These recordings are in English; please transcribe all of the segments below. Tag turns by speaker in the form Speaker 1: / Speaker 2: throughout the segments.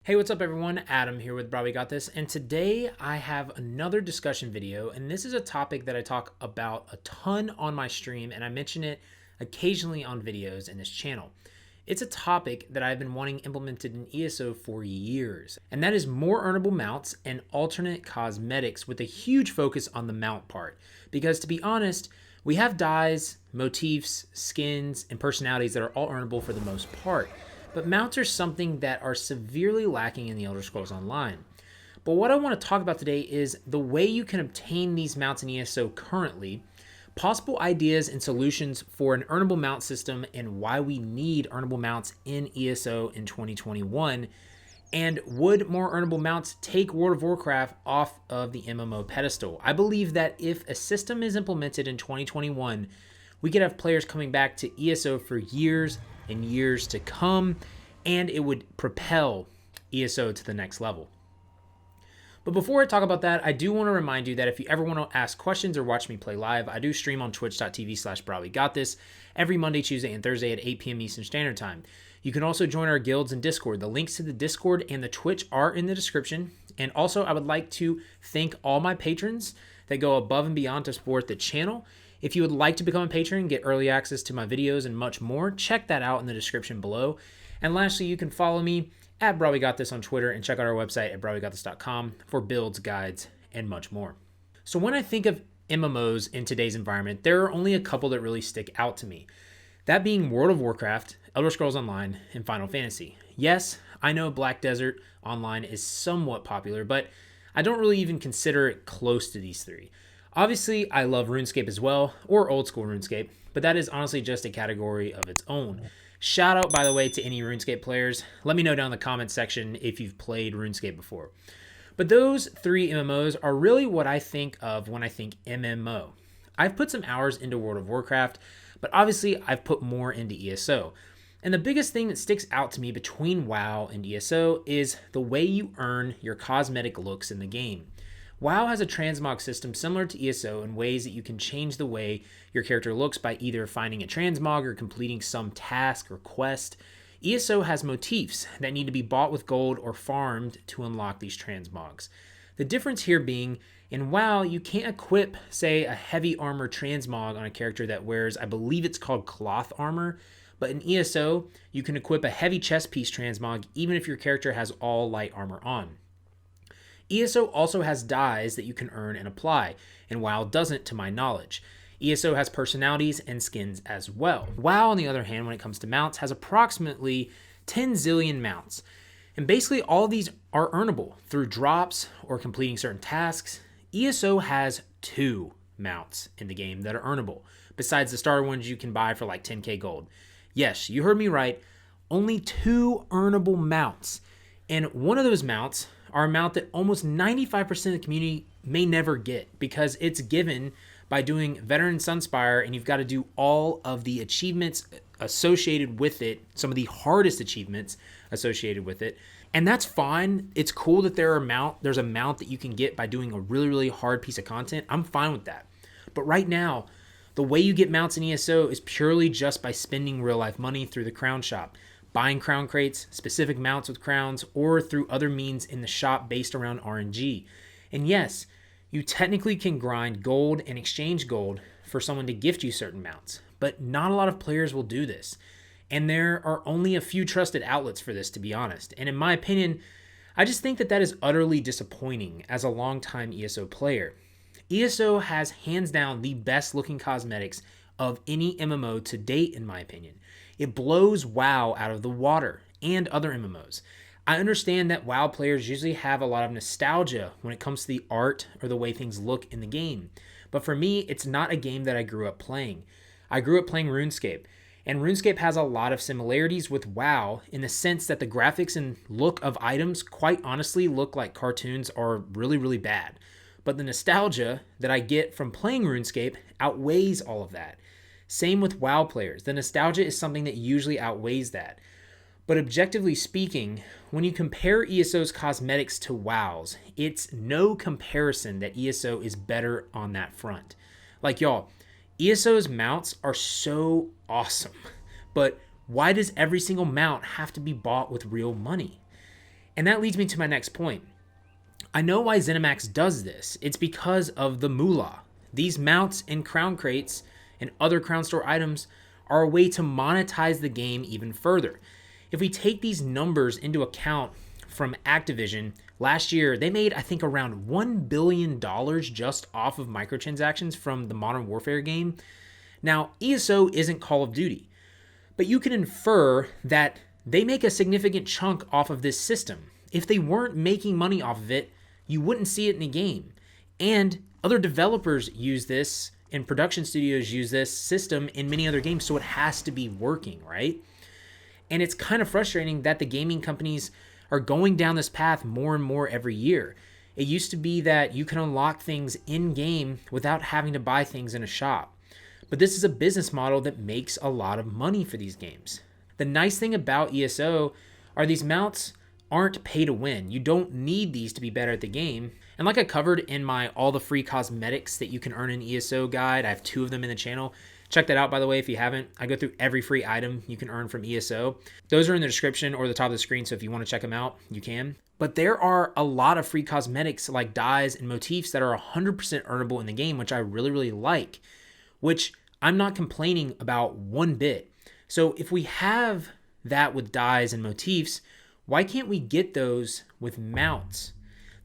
Speaker 1: Hey, what's up everyone? Adam here with brahwegotthis, and today I have another discussion video, and this is a topic that I talk about a ton on my stream, and I mention it occasionally on videos in this channel. It's a topic that I've been wanting implemented in ESO for years, and that is more earnable mounts and alternate cosmetics with a huge focus on the mount part. Because to be honest, we have dyes, motifs, skins, and personalities that are all earnable for the most part. But mounts are something that are severely lacking in the Elder Scrolls Online. But what I want to talk about today is the way you can obtain these mounts in ESO currently, possible ideas and solutions for an earnable mount system, and why we need earnable mounts in ESO in 2021, and would more earnable mounts take World of Warcraft off of the MMO pedestal? I believe that if a system is implemented in 2021, we could have players coming back to ESO for years and years to come, and it would propel ESO to the next level. But before I talk about that, I do want to remind you that if you ever want to ask questions or watch me play live, I do stream on twitch.tv/brahwegotthis every Monday, Tuesday, and Thursday at 8 p.m. Eastern Standard Time. You can also join our guilds and Discord. The links to the Discord and the Twitch are in the description. And also, I would like to thank all my patrons that go above and beyond to support the channel. If you would like to become a patron, get early access to my videos and much more, check that out in the description below. And lastly, you can follow me at brahwegotthis on Twitter and check out our website at brahwegotthis.com for builds, guides, and much more. So when I think of MMOs in today's environment, there are only a couple that really stick out to me. That being World of Warcraft, Elder Scrolls Online, and Final Fantasy. Yes, I know Black Desert Online is somewhat popular, but I don't really even consider it close to these three. Obviously, I love RuneScape as well, or old school RuneScape, but that is honestly just a category of its own. Shout out, by the way, to any RuneScape players. Let me know down in the comments section if you've played RuneScape before. But those three MMOs are really what I think of when I think MMO. I've put some hours into World of Warcraft, but obviously I've put more into ESO. And the biggest thing that sticks out to me between WoW and ESO is the way you earn your cosmetic looks in the game. WoW has a transmog system similar to ESO in ways that you can change the way your character looks by either finding a transmog or completing some task or quest. ESO has motifs that need to be bought with gold or farmed to unlock these transmogs. The difference here being, in WoW, you can't equip, say, a heavy armor transmog on a character that wears, I believe it's called cloth armor, but in ESO, you can equip a heavy chest piece transmog even if your character has all light armor on. ESO also has dyes that you can earn and apply, and WoW doesn't to my knowledge. ESO has personalities and skins as well. WoW, on the other hand, when it comes to mounts, has approximately 10 zillion mounts. And basically all of these are earnable through drops or completing certain tasks. ESO has 2 mounts in the game that are earnable, besides the starter ones you can buy for like 10k gold. Yes, you heard me right, only 2 earnable mounts. And one of those mounts are a mount that almost 95% of the community may never get because it's given by doing Veteran Sunspire, and you've got to do all of the achievements associated with it, some of the hardest achievements associated with it. And that's fine. It's cool that there's a mount that you can get by doing a really, really hard piece of content. I'm fine with that. But right now, the way you get mounts in ESO is purely just by spending real life money through the crown shop, buying crown crates, specific mounts with crowns, or through other means in the shop based around RNG. And yes, you technically can grind gold and exchange gold for someone to gift you certain mounts, but not a lot of players will do this. And there are only a few trusted outlets for this, to be honest. And in my opinion, I just think that is utterly disappointing as a longtime ESO player. ESO has hands down the best looking cosmetics of any MMO to date, in my opinion. It blows WoW out of the water and other MMOs. I understand that WoW players usually have a lot of nostalgia when it comes to the art or the way things look in the game. But for me, it's not a game that I grew up playing. I grew up playing RuneScape, and RuneScape has a lot of similarities with WoW in the sense that the graphics and look of items quite honestly look like cartoons are really, really bad. But the nostalgia that I get from playing RuneScape outweighs all of that. Same with WoW players. The nostalgia is something that usually outweighs that. But objectively speaking, when you compare ESO's cosmetics to WoW's, it's no comparison that ESO is better on that front. Like y'all, ESO's mounts are so awesome, but why does every single mount have to be bought with real money? And that leads me to my next point. I know why ZeniMax does this. It's because of the moolah. These mounts and crown crates and other crown store items are a way to monetize the game even further. If we take these numbers into account from Activision, last year they made, I think, around $1 billion just off of microtransactions from the Modern Warfare game. Now, ESO isn't Call of Duty, but you can infer that they make a significant chunk off of this system. If they weren't making money off of it, you wouldn't see it in a game. And other developers use this, and production studios use this system in many other games, so it has to be working, right? And it's kind of frustrating that the gaming companies are going down this path more and more every year. It used to be that you can unlock things in-game without having to buy things in a shop. But this is a business model that makes a lot of money for these games. The nice thing about ESO are these mounts aren't pay to win. You don't need these to be better at the game. And like I covered in my all the free cosmetics that you can earn in ESO guide, I have 2 of them in the channel. Check that out, by the way, if you haven't. I go through every free item you can earn from ESO. Those are in the description or the top of the screen, so if you want to check them out, you can. But there are a lot of free cosmetics like dyes and motifs that are 100% earnable in the game, which I really, really like, which I'm not complaining about one bit. So if we have that with dyes and motifs, why can't we get those with mounts?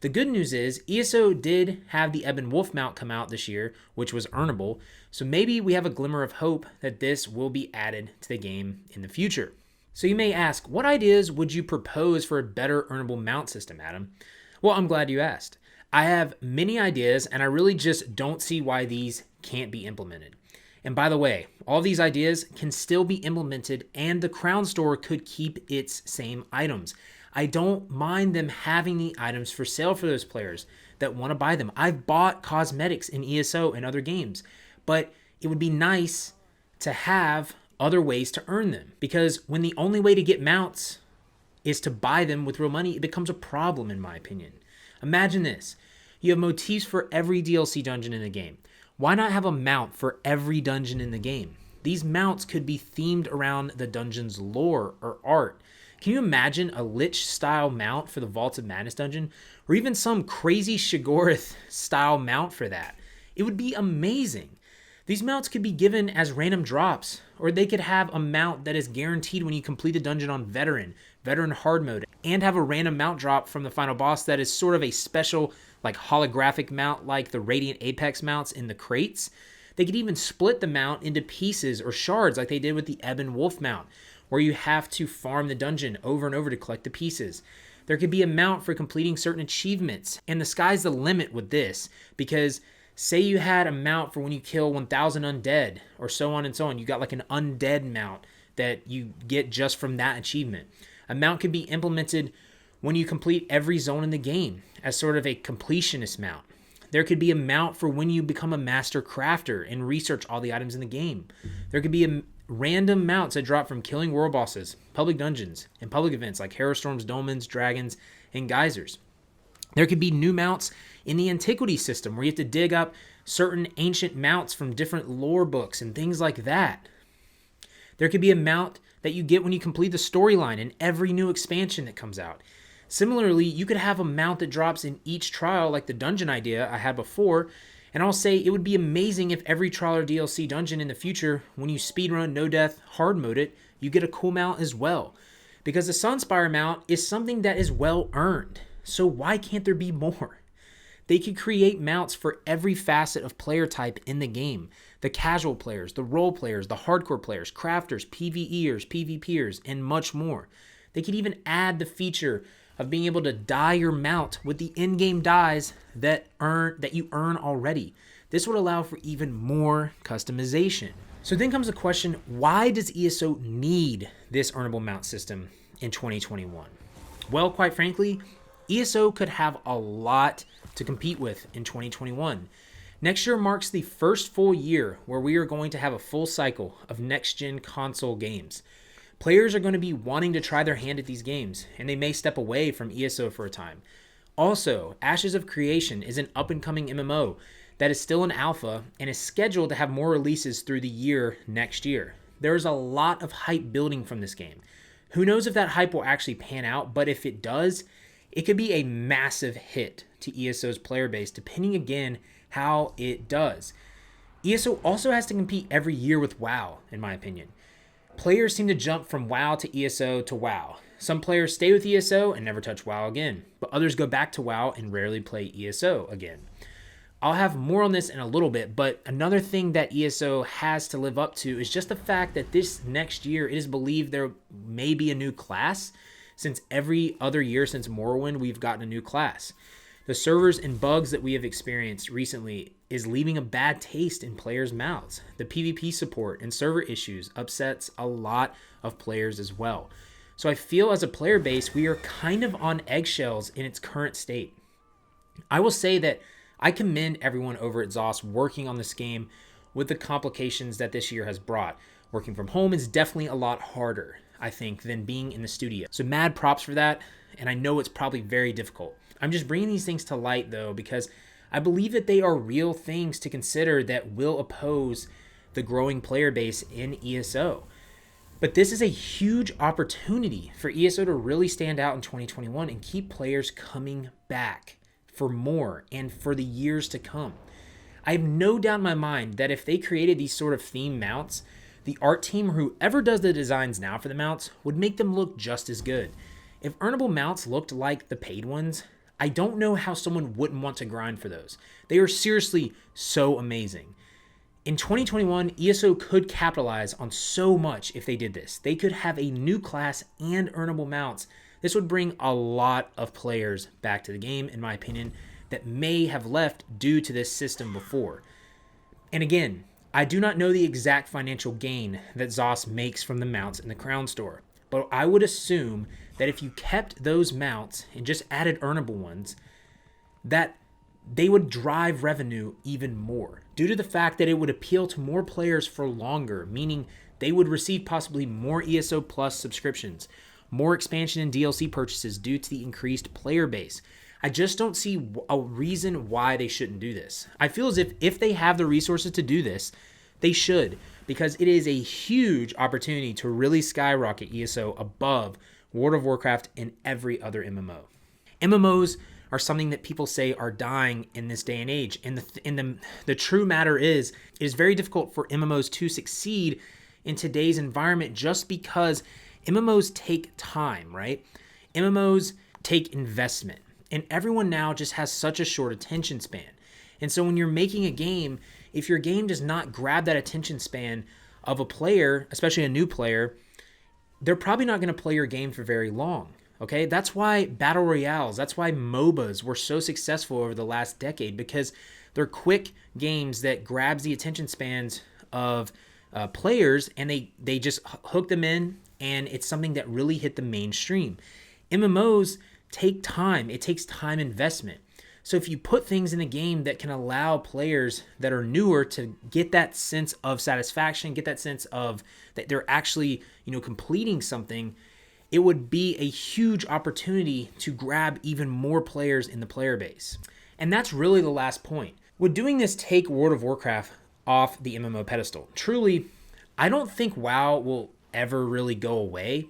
Speaker 1: The good news is ESO did have the Ebon Wolf mount come out this year, which was earnable. So maybe we have a glimmer of hope that this will be added to the game in the future. So you may ask, what ideas would you propose for a better earnable mount system, Adam? Well, I'm glad you asked. I have many ideas, and I really just don't see why these can't be implemented. And by the way, all these ideas can still be implemented and the crown store could keep its same items. I don't mind them having the items for sale for those players that want to buy them. I've bought cosmetics in ESO and other games, but it would be nice to have other ways to earn them, because when the only way to get mounts is to buy them with real money, it becomes a problem in my opinion. Imagine this. You have motifs for every DLC dungeon in the game. Why not have a mount for every dungeon in the game? These mounts could be themed around the dungeon's lore or art. Can you imagine a Lich-style mount for the Vaults of Madness dungeon? Or even some crazy Shiggorath-style mount for that? It would be amazing. These mounts could be given as random drops, or they could have a mount that is guaranteed when you complete a dungeon on Veteran hard mode, and have a random mount drop from the final boss that is sort of a special like holographic mount like the Radiant Apex mounts in the crates. They could even split the mount into pieces or shards like they did with the Ebon Wolf mount, where you have to farm the dungeon over and over to collect the pieces. There could be a mount for completing certain achievements, and the sky's the limit with this, because say you had a mount for when you kill 1,000 undead, or so on and so on. You got like an undead mount that you get just from that achievement. A mount could be implemented when you complete every zone in the game as sort of a completionist mount. There could be a mount for when you become a master crafter and research all the items in the game. There could be random mounts that drop from killing world bosses, public dungeons, and public events like Harrowstorms, Dolmens, Dragons, and Geysers. There could be new mounts in the Antiquity system where you have to dig up certain ancient mounts from different lore books and things like that. There could be a mount that you get when you complete the storyline in every new expansion that comes out. Similarly, you could have a mount that drops in each trial like the dungeon idea I had before, and I'll say it would be amazing if every trial or DLC dungeon in the future, when you speedrun, no death, hard mode it, you get a cool mount as well. Because the Sunspire mount is something that is well earned, so why can't there be more? They could create mounts for every facet of player type in the game. The casual players, the role players, the hardcore players, crafters, PvEers, PvPers, and much more. They could even add the feature of being able to dye your mount with the in-game dyes that you earn already. This would allow for even more customization. So then comes the question, why does ESO need this earnable mount system in 2021? Well, quite frankly, ESO could have a lot to compete with in 2021. Next year marks the first full year where we are going to have a full cycle of next-gen console games. Players are going to be wanting to try their hand at these games, and they may step away from ESO for a time. Also, Ashes of Creation is an up-and-coming MMO that is still in alpha and is scheduled to have more releases through the year next year. There is a lot of hype building from this game. Who knows if that hype will actually pan out, but if it does, it could be a massive hit to ESO's player base, depending again how it does. ESO also has to compete every year with WoW, in my opinion. Players seem to jump from WoW to ESO to WoW. Some players stay with ESO and never touch WoW again, but others go back to WoW and rarely play ESO again. I'll have more on this in a little bit, but another thing that ESO has to live up to is just the fact that this next year it is believed there may be a new class, since every other year since Morrowind we've gotten a new class. The servers and bugs that we have experienced recently is leaving a bad taste in players' mouths. The PvP support and server issues upsets a lot of players as well. So I feel as a player base, we are kind of on eggshells in its current state. I will say that I commend everyone over at ZOS working on this game with the complications that this year has brought. Working from home is definitely a lot harder, I think, than being in the studio. So mad props for that, and I know it's probably very difficult. I'm just bringing these things to light, though, because I believe that they are real things to consider that will oppose the growing player base in ESO. But this is a huge opportunity for ESO to really stand out in 2021 and keep players coming back for more and for the years to come. I have no doubt in my mind that if they created these sort of theme mounts, the art team or whoever does the designs now for the mounts would make them look just as good. If Earnable Mounts looked like the paid ones, I don't know how someone wouldn't want to grind for those. They are seriously so amazing. In 2021, ESO could capitalize on so much if they did this. They could have a new class and Earnable Mounts. This would bring a lot of players back to the game, in my opinion, that may have left due to this system before. And again, I do not know the exact financial gain that ZOS makes from the mounts in the Crown Store, but I would assume that if you kept those mounts and just added earnable ones, that they would drive revenue even more due to the fact that it would appeal to more players for longer, meaning they would receive possibly more ESO Plus subscriptions, more expansion and DLC purchases due to the increased player base. I just don't see a reason why they shouldn't do this. I feel as if they have the resources to do this, they should, because it is a huge opportunity to really skyrocket ESO above World of Warcraft and every other MMO. MMOs are something that people say are dying in this day and age, and the true matter is, it is very difficult for MMOs to succeed in today's environment just because MMOs take time, right? MMOs take investment, and everyone now just has such a short attention span. And so when you're making a game, if your game does not grab that attention span of a player, especially a new player, they're probably not going to play your game for very long. Okay, that's why battle royales, that's why MOBAs were so successful over the last decade, because they're quick games that grabs the attention spans of players, and they just hook them in, and it's something that really hit the mainstream. MMOs take time. It takes time investment. So if you put things in a game that can allow players that are newer to get that sense of satisfaction, get that sense of that they're actually, completing something, it would be a huge opportunity to grab even more players in the player base. And that's really the last point. Would doing this take World of Warcraft off the MMO pedestal? Truly, I don't think WoW will ever really go away,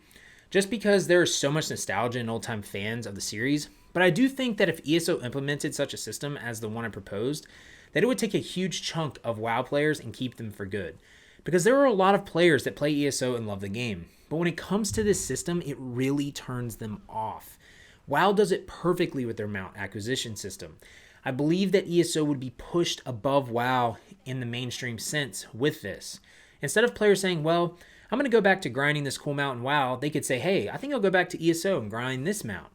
Speaker 1: just because there is so much nostalgia and old-time fans of the series. But I do think that if ESO implemented such a system as the one I proposed, that it would take a huge chunk of WoW players and keep them for good. Because there are a lot of players that play ESO and love the game. But when it comes to this system, it really turns them off. WoW does it perfectly with their mount acquisition system. I believe that ESO would be pushed above WoW in the mainstream sense with this. Instead of players saying, well, I'm going to go back to grinding this cool mount in WoW, they could say, hey, I think I'll go back to ESO and grind this mount.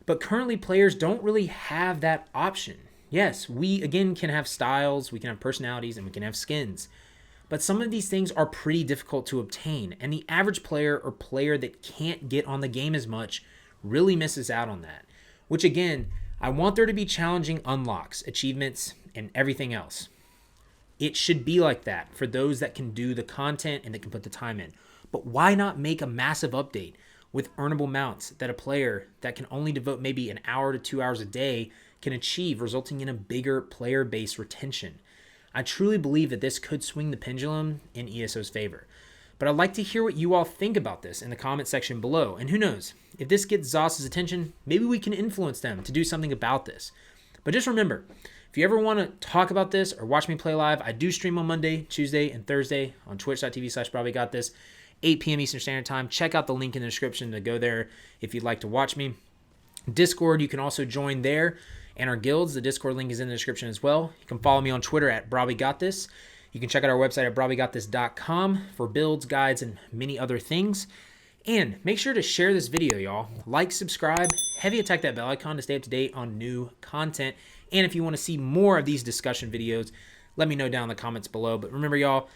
Speaker 1: But currently players don't really have that option. Yes, we again can have styles, we can have personalities, and we can have skins. But some of these things are pretty difficult to obtain, and the average player or player that can't get on the game as much really misses out on that. Which again, I want there to be challenging unlocks, achievements, and everything else. It should be like that for those that can do the content and that can put the time in. But why not make a massive update with earnable mounts that a player that can only devote maybe an hour to 2 hours a day can achieve, resulting in a bigger player base retention? I truly believe that this could swing the pendulum in ESO's favor. But I'd like to hear what you all think about this in the comment section below. And who knows, if this gets ZOS's attention, maybe we can influence them to do something about this. But just remember, if you ever want to talk about this or watch me play live, I do stream on Monday, Tuesday, and Thursday on twitch.tv/brahwegotthis, 8 p.m. Eastern Standard Time. Check out the link in the description to go there if you'd like to watch me. Discord, you can also join there, and our guilds. The Discord link is in the description as well. You can follow me on Twitter at brahwegotthis. You can check out our website at brahwegotthis.com for builds, guides, and many other things. And make sure to share this video, y'all. Like, subscribe, heavy attack that bell icon to stay up to date on new content. And if you want to see more of these discussion videos, let me know down in the comments below. But remember, y'all,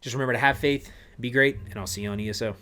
Speaker 1: just remember to have faith, be great, and I'll see you on ESO.